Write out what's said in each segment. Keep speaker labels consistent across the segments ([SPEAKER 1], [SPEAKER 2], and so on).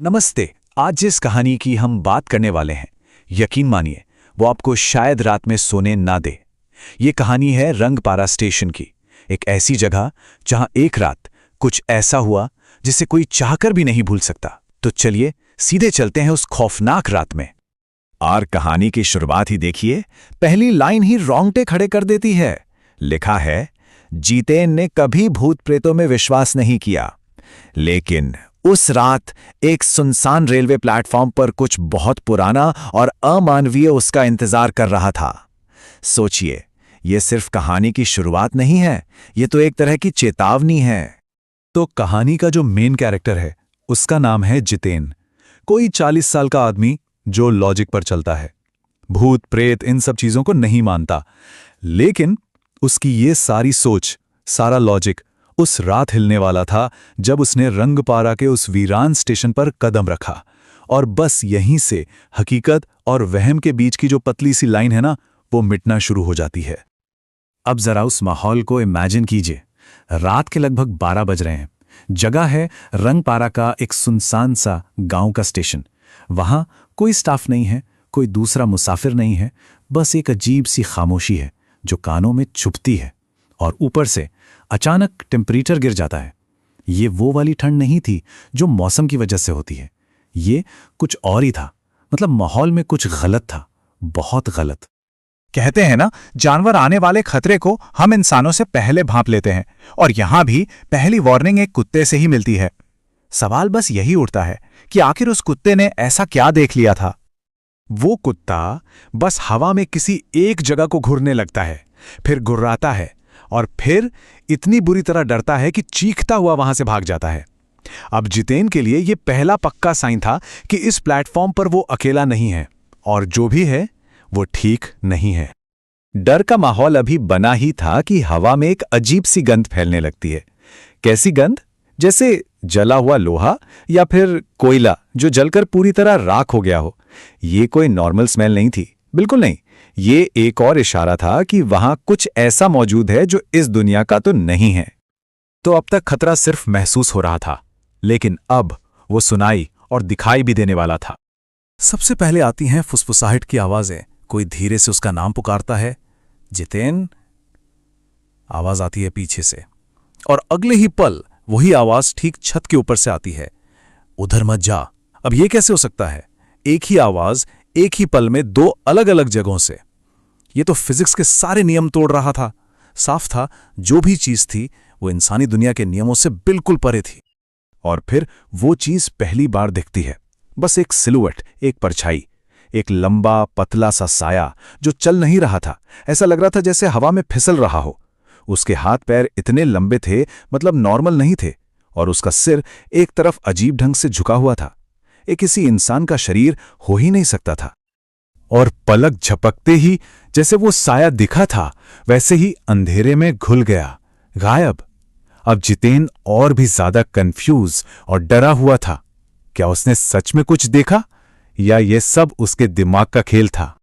[SPEAKER 1] नमस्ते। आज जिस कहानी की हम बात करने वाले हैं, यकीन मानिए वो आपको शायद रात में सोने ना दे। ये कहानी है रंगपारा स्टेशन की, एक ऐसी जगह जहां एक रात कुछ ऐसा हुआ जिसे कोई चाहकर भी नहीं भूल सकता। तो चलिए सीधे चलते हैं उस खौफनाक रात में। और कहानी की शुरुआत ही देखिए, पहली लाइन ही रोंगटे खड़े कर देती है। लिखा है, जितेन ने कभी भूत प्रेतों में विश्वास नहीं किया, लेकिन उस रात एक सुनसान रेलवे प्लेटफॉर्म पर कुछ बहुत पुराना और अमानवीय उसका इंतजार कर रहा था। सोचिए, ये सिर्फ कहानी की शुरुआत नहीं है, ये तो एक तरह की चेतावनी है। तो कहानी का जो मेन कैरेक्टर है उसका नाम है जितेन। कोई 40 साल का आदमी जो लॉजिक पर चलता है, भूत प्रेत इन सब चीजों को नहीं मानता, लेकिन उसकी ये सारी सोच, सारा लॉजिक उस रात हिलने वाला था जब उसने रंगपारा के उस वीरान स्टेशन पर कदम रखा। और बस यहीं से हकीकत और वहम के बीच की जो पतली सी लाइन है ना, वो मिटना शुरू हो जाती है। अब जरा उस माहौल को इमेजिन कीजिए। रात के लगभग 12 बज रहे हैं। जगह है रंगपारा का एक सुनसान सा गांव का स्टेशन। वहां कोई स्टाफ नहीं है, कोई दूसरा मुसाफिर नहीं है, बस एक अजीब सी खामोशी है जो कानों में चुभती है। और ऊपर से अचानक टेम्परेचर गिर जाता है। ये वो वाली ठंड नहीं थी जो मौसम की वजह से होती है, ये कुछ और ही था। मतलब माहौल में कुछ गलत था, बहुत गलत।
[SPEAKER 2] कहते हैं ना, जानवर आने वाले खतरे को हम इंसानों से पहले भांप लेते हैं, और यहां भी पहली वार्निंग एक कुत्ते से ही मिलती है। सवाल बस यही उठता है कि आखिर उस कुत्ते ने ऐसा क्या देख लिया था। वो कुत्ता बस हवा में किसी एक जगह को घूरने लगता है, फिर गुर्राता है, और फिर इतनी बुरी तरह डरता है कि चीखता हुआ वहां से भाग जाता है। अब जितेन के लिए यह पहला पक्का साइन था कि इस प्लेटफॉर्म पर वो अकेला नहीं है, और जो भी है वो ठीक नहीं है।
[SPEAKER 1] डर का माहौल अभी बना ही था कि हवा में एक अजीब सी गंध फैलने लगती है। कैसी गंध? जैसे जला हुआ लोहा या फिर कोयला जो जलकर पूरी तरह राख हो गया हो। ये कोई नॉर्मल स्मेल नहीं थी, बिल्कुल नहीं। ये एक और इशारा था कि वहां कुछ ऐसा मौजूद है जो इस दुनिया का तो नहीं है। तो अब तक खतरा सिर्फ महसूस हो रहा था, लेकिन अब वो सुनाई और दिखाई भी देने वाला था। सबसे पहले आती हैं फुसफुसाहट की आवाजें। कोई धीरे से उसका नाम पुकारता है, जितेन। आवाज आती है पीछे से, और अगले ही पल वही आवाज ठीक छत के ऊपर से आती है, उधर मत जा। अब ये कैसे हो सकता है? एक ही आवाज एक ही पल में दो अलग अलग जगहों से। ये तो फिजिक्स के सारे नियम तोड़ रहा था। साफ था जो भी चीज थी वो इंसानी दुनिया के नियमों से बिल्कुल परे थी। और फिर वो चीज पहली बार दिखती है, बस एक सिलुएट, एक परछाई, एक लंबा पतला सा साया जो चल नहीं रहा था। ऐसा लग रहा था जैसे हवा में फिसल रहा हो। उसके हाथ पैर इतने लंबे थे, मतलब नॉर्मल नहीं थे, और उसका सिर एक तरफ अजीब ढंग से झुका हुआ था। ये किसी इंसान का शरीर हो ही नहीं सकता था। और पलक झपकते ही जैसे वो साया दिखा था, वैसे ही अंधेरे में घुल गया, गायब। अब जितेन और भी ज्यादा कंफ्यूज और डरा हुआ था। क्या उसने सच में कुछ देखा, या ये सब उसके दिमाग का खेल था?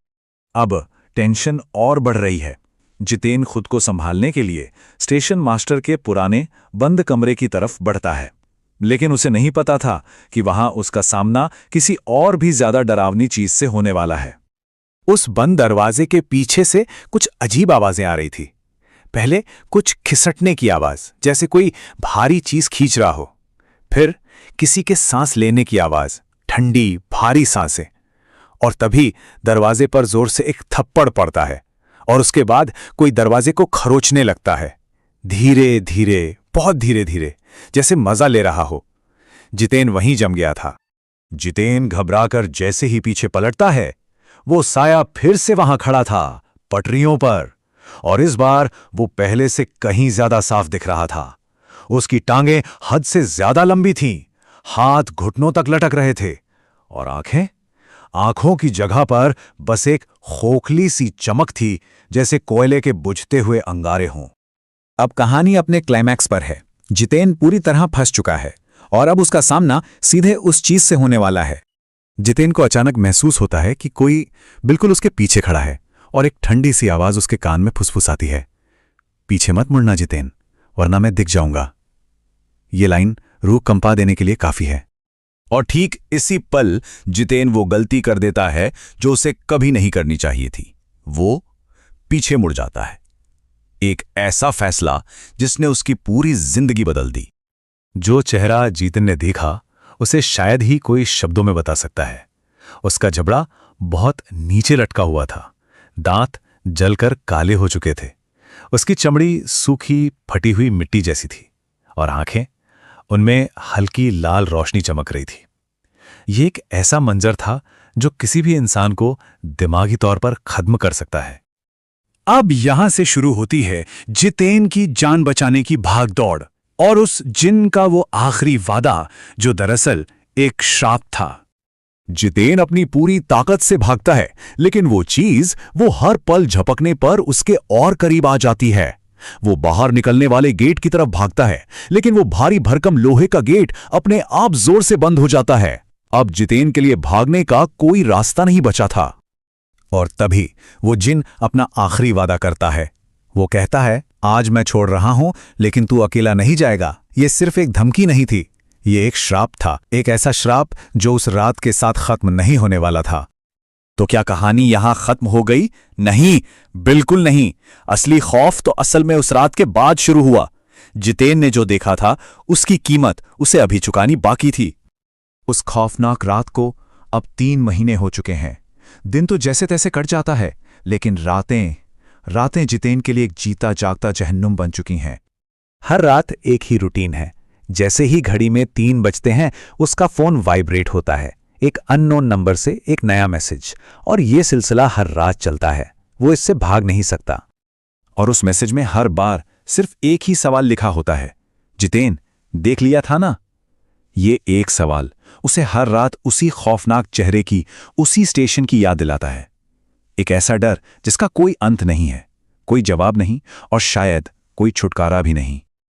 [SPEAKER 1] अब टेंशन और बढ़ रही है। जितेन खुद को संभालने के लिए स्टेशन मास्टर के पुराने बंद कमरे की तरफ बढ़ता है, लेकिन उसे नहीं पता था कि वहां उसका सामना किसी और भी ज्यादा डरावनी चीज से होने वाला है। उस बंद दरवाजे के पीछे से कुछ अजीब आवाजें आ रही थी। पहले कुछ खिसटने की आवाज, जैसे कोई भारी चीज खींच रहा हो। फिर किसी के सांस लेने की आवाज, ठंडी भारी सांसें। और तभी दरवाजे पर जोर से एक थप्पड़ पड़ता है, और उसके बाद कोई दरवाजे को खरोचने लगता है, धीरे धीरे, बहुत धीरे धीरे, जैसे मजा ले रहा हो। जितेन वहीं जम गया था। जितेन घबराकर जैसे ही पीछे पलटता है, वो साया फिर से वहां खड़ा था, पटरियों पर। और इस बार वो पहले से कहीं ज्यादा साफ दिख रहा था। उसकी टांगें हद से ज्यादा लंबी थीं, हाथ घुटनों तक लटक रहे थे, और आंखों की जगह पर बस एक खोखली सी चमक थी, जैसे कोयले के बुझते हुए अंगारे हों। अब कहानी अपने क्लाइमैक्स पर है। जितेन पूरी तरह फंस चुका है, और अब उसका सामना सीधे उस चीज से होने वाला है। जितेन को अचानक महसूस होता है कि कोई बिल्कुल उसके पीछे खड़ा है, और एक ठंडी सी आवाज उसके कान में फुसफुसाती है, पीछे मत मुड़ना जितेन, वरना मैं दिख जाऊंगा। ये लाइन रूह कंपा देने के लिए काफी है।
[SPEAKER 3] और ठीक इसी पल जितेन वो गलती कर देता है जो उसे कभी नहीं करनी चाहिए थी। वो पीछे मुड़ जाता है। एक ऐसा फैसला जिसने उसकी पूरी जिंदगी बदल दी।
[SPEAKER 1] जो चेहरा जितेन ने देखा उसे शायद ही कोई शब्दों में बता सकता है। उसका जबड़ा बहुत नीचे लटका हुआ था, दांत जलकर काले हो चुके थे, उसकी चमड़ी सूखी फटी हुई मिट्टी जैसी थी और आंखें, उनमें हल्की लाल रोशनी चमक रही थी। ये एक ऐसा मंजर था जो किसी भी इंसान को दिमागी तौर पर खत्म कर सकता है।
[SPEAKER 2] अब यहां से शुरू होती है जितेन की जान बचाने की भागदौड़ और उस जिन का वो आखिरी वादा जो दरअसल एक श्राप था।
[SPEAKER 3] जितेन अपनी पूरी ताकत से भागता है, लेकिन वो चीज वो हर पल झपकने पर उसके और करीब आ जाती है। वो बाहर निकलने वाले गेट की तरफ भागता है, लेकिन वो भारी भरकम लोहे का गेट अपने आप जोर से बंद हो जाता है। अब जितेन के लिए भागने का कोई रास्ता नहीं बचा था।
[SPEAKER 2] और तभी वो जिन अपना आखिरी वादा करता है। वो कहता है, आज मैं छोड़ रहा हूं, लेकिन तू अकेला नहीं जाएगा। ये सिर्फ एक धमकी नहीं थी, ये एक श्राप था, एक ऐसा श्राप जो उस रात के साथ खत्म नहीं होने वाला था।
[SPEAKER 3] तो क्या कहानी यहां खत्म हो गई? नहीं, बिल्कुल नहीं। असली खौफ तो असल में उस रात के बाद शुरू हुआ। जितेन ने जो देखा था उसकी कीमत उसे अभी चुकानी बाकी थी।
[SPEAKER 2] उस खौफनाक रात को अब 3 महीने हो चुके हैं। दिन तो जैसे तैसे कट जाता है, लेकिन रातें जितेन के लिए एक जीता जागता जहन्नुम बन चुकी हैं।
[SPEAKER 1] हर रात एक ही रूटीन है। जैसे ही घड़ी में 3 बजते हैं उसका फोन वाइब्रेट होता है, एक अननोन नंबर से एक नया मैसेज, और ये सिलसिला हर रात चलता है। वो इससे भाग नहीं सकता।
[SPEAKER 3] और उस मैसेज में हर बार सिर्फ एक ही सवाल लिखा होता है, जितेन, देख लिया था ना? ये एक सवाल उसे हर रात उसी खौफनाक चेहरे की, उसी स्टेशन की याद दिलाता है। एक ऐसा डर जिसका कोई अंत नहीं है, कोई जवाब नहीं और शायद कोई छुटकारा भी नहीं।